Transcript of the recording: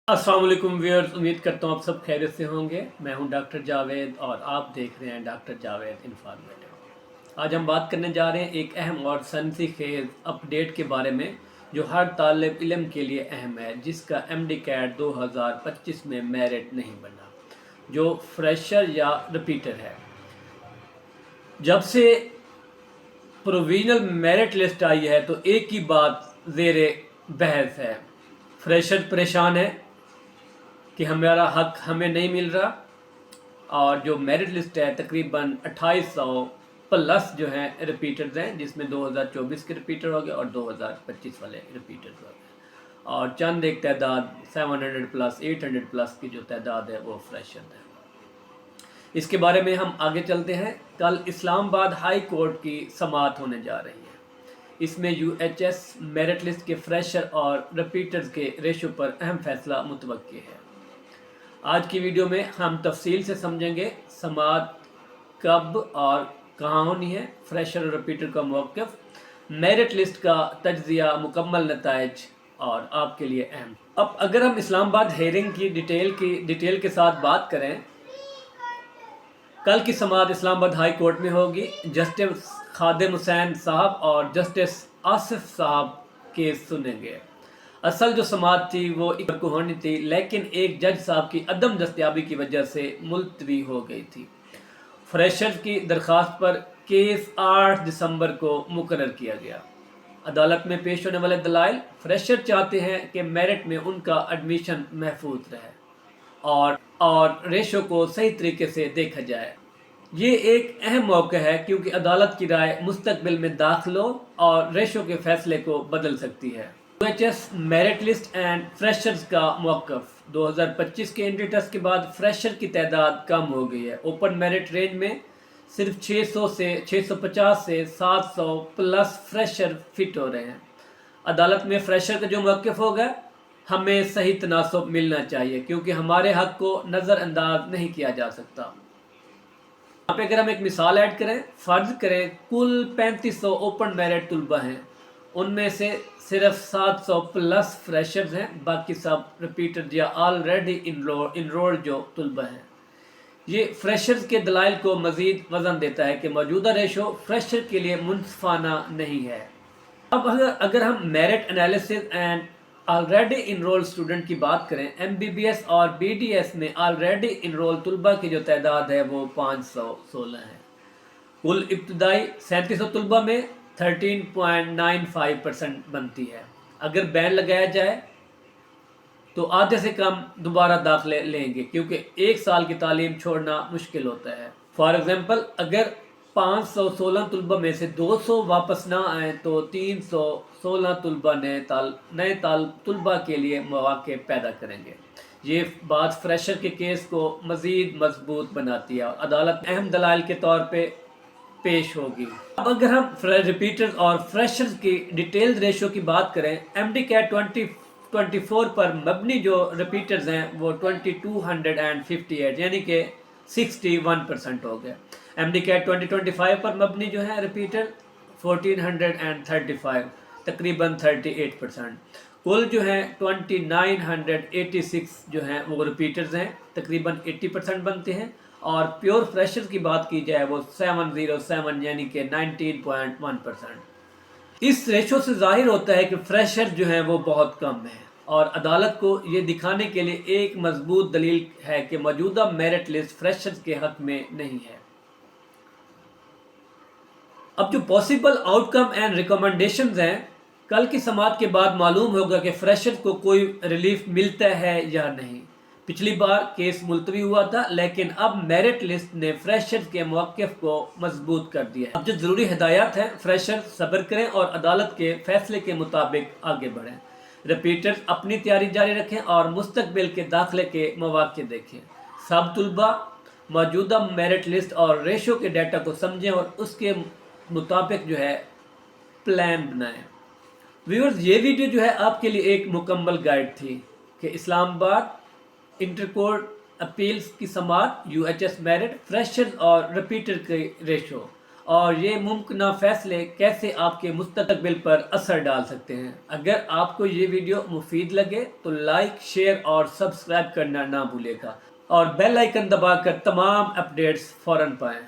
अस्सलाम वालेकुम व्यूअर्स, उम्मीद करता हूँ आप सब खैरियत से होंगे। मैं हूँ डॉक्टर जावेद और आप देख रहे हैं डॉक्टर जावेद इन्फॉर्मेटिव। आज हम बात करने जा रहे हैं एक अहम और सनसनीखेज अपडेट के बारे में जो हर तालिब इल्म के लिए अहम है, जिसका MD कैट 2025 में मेरिट नहीं बना, जो फ्रेशर या रिपीटर है। जब से प्रोविजनल मेरिट लिस्ट आई है तो एक ही बात ज़ेरे बहस है। फ्रेशर परेशान है कि हमारा हक हमें नहीं मिल रहा, और जो मेरिट लिस्ट है तकरीबन 2800 प्लस जो हैं रिपीटर्स हैं, जिसमें 2024 के रिपीटर हो गए और 2025 वाले रिपीटर्स हो गए, और चंद एक तादाद 700 प्लस 800 प्लस की जो तादाद है वो फ्रेशर है। इसके बारे में हम आगे चलते हैं। कल इस्लामाबाद हाई कोर्ट की समाअत होने जा रही है। इसमें UHS मेरिट लिस्ट के फ्रेशर और रिपीटर्स के रेशो पर अहम फैसला मुतवक्की है। आज की वीडियो में हम तफसील से समझेंगे समाअत कब और कहाँ होनी है, फ्रेशर और रिपीटर का मौक़िफ़, मेरिट लिस्ट का तज्ज़िया, मुकम्मल नताइज और आपके लिए अहम। अब अगर हम इस्लामाबाद हेयरिंग की डिटेल के साथ बात करें, कल की समाअत इस्लामाबाद हाई कोर्ट में होगी। जस्टिस खादिम हुसैन साहब और जस्टिस आसिफ साहब केस सुनेंगे। असल जो समाअत थी वो एक को होनी थी, लेकिन एक जज साहब की अदम दस्तयाबी की वजह से मुलतवी हो गई थी। फ्रेशर्स की दरख्वास्त पर केस 8 दिसंबर को मुकर्रर किया गया। अदालत में पेश होने वाले दलाइल, फ्रेशर चाहते हैं कि मेरिट में उनका एडमिशन महफूज रहे और रेशो को सही तरीके से देखा जाए। ये एक अहम मौका है क्योंकि अदालत की राय मुस्तकबिल में दाखिलों और रेशो के फैसले को बदल सकती है। UHS merit list and freshers का मौक़िफ़। 2025 के एंट्री टेस्ट के बाद फ्रेशर की तादाद कम हो गई है। ओपन मेरिट रेंज में सिर्फ 650 से 700 प्लस फ्रेशर फिट हो रहे हैं। अदालत में फ्रेशर का जो मौक़िफ़ होगा, हमें सही तनासब मिलना चाहिए क्योंकि हमारे हक़ को नज़रअंदाज नहीं किया जा सकता। यहाँ पे अगर हम एक मिसाल ऐड करें, फ़र्ज़ करें कुल 3500 ओपन मेरिट तलबा हैं, उनमें से सिर्फ 700 प्लस फ्रेशर्स हैं, बाकी सब रिपीटर या ऑलरेडी इनरोल्ड जो तलबा हैं। ये फ्रेशर्स के दलाइल को मज़ीद वज़न देता है कि मौजूदा रेशो फ्रेशर के लिए मुनसिफाना नहीं है। अब अगर हम merit analysis and already enrolled student की बात करें, MBBS और BDS में ऑलरेडी इनरोल्ड तलबा की जो तादाद है वो 516 है। कुल इब्तदाई 3700 तलबा में 13.95% बनती है। अगर बैन लगाया जाए तो आधे से कम दोबारा दाखिले लेंगे क्योंकि एक साल की तालीम छोड़ना मुश्किल होता है। फॉर एग्ज़ाम्पल, अगर 516 तलबा में से 200 वापस ना आए तो 316 तलबा नए तलबा के लिए मौक़े पैदा करेंगे। ये बात फ्रेशर के केस को मज़ीद मजबूत बनाती है और अदालत अहम दलाइल के तौर पे पेश होगी। अब अगर हम रिपीटर्स और फ्रेशर्स की डिटेल्ड रेशो की बात करें, MD कैट 2024 पर मबनी जो रिपीटर्स हैं वो 2258 यानी कि 61% हो गए। MD कैट 2025 पर मबनी जो है रिपीटर 1435, तकरीबन 38%। कुल जो है 2986 जो हैं वो रिपीटर्स हैं, तकरीबन 80% बनते हैं, और प्योर फ्रेशर्स की बात की जाए वो 707 यानी कि 19.1%। इस रेशो से जाहिर होता है कि फ्रेशर जो हैं वो बहुत कम है और अदालत को ये दिखाने के लिए एक मजबूत दलील है कि मौजूदा मेरिट लिस्ट फ्रेशर्स के हक में नहीं है। अब जो पॉसिबल आउटकम एंड रिकमेंडेशंस हैं, कल की समाअत के बाद मालूम होगा कि फ्रेशर को कोई रिलीफ मिलता है या नहीं। पिछली बार केस मुलतवी हुआ था, लेकिन अब मेरिट लिस्ट ने फ्रेशर के मौक़िफ़ को मजबूत कर दिया है। अब जो ज़रूरी हिदायत है, फ्रेशर सब्र करें और अदालत के फैसले के मुताबिक आगे बढ़ें। रिपीटर्स अपनी तैयारी जारी रखें और मुस्तकबिल के दाखिले के मौक़े देखें। सब तलबा मौजूदा मेरिट लिस्ट और रेशो के डाटा को समझें और उसके मुताबिक जो है प्लान बनाएं। व्यूअर्स, ये वीडियो जो है आपके लिए एक मुकम्मल गाइड थी कि इस्लामाबाद इंटरकोर्ट अपील्स की समाअत, UHS मेरिट, फ्रेशर्स और रिपीटर के रेशो اور یہ ممکنہ فیصلے کیسے آپ کے مستقبل پر اثر ڈال سکتے ہیں۔ اگر آپ کو یہ ویڈیو مفید لگے تو لائک، شیئر اور سبسکرائب کرنا نہ بھولے گا، اور بیل آئیکن دبا کر تمام اپڈیٹس فوراً پائیں۔